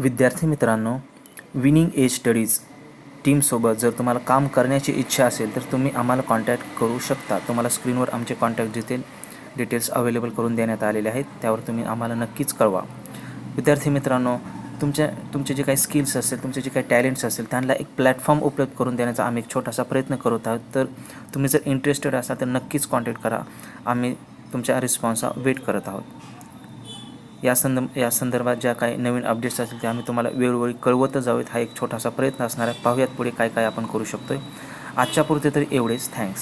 विद्यार्थी मित्रांनो, winning age studies टीमसोबत जर तुम्हाला काम करण्याची इच्छा असेल तर तुम्ही आम्हाला कॉन्टॅक्ट करू शकता. तुम्हाला स्क्रीनवर आमचे कॉन्टॅक्ट डिटेल्स अवेलेबल करून देण्यात आलेले आहेत, त्यावर तुम्ही आम्हाला नक्कीच कळवा. विद्यार्थी मित्रांनो, तुमचे जे काही स्किल्स असेल, तुमचे जे काही टॅलेंट्स असेल, त्यांना एक प्लॅटफॉर्म उपलब्ध करून देण्याचा आम्ही एक छोटासा प्रयत्न करत आहोत. तर तुम्ही जर इंटरेस्टेड असाल तर नक्कीच कॉन्टॅक्ट करा. आम्ही तुमच्या रिस्पॉन्सचा वेट करत आहोत. या संदर्भात ज्या काही नवीन अपडेट्स असतील ते आम्ही तुम्हाला वेळोवेळी कळवतच जाऊयात. हा एक छोटासा प्रयत्न असणार आहे. पाहूयात पुढे काय काय आपण करू शकतो. आजच्या पुरते तरी एवढेच. थँक्स.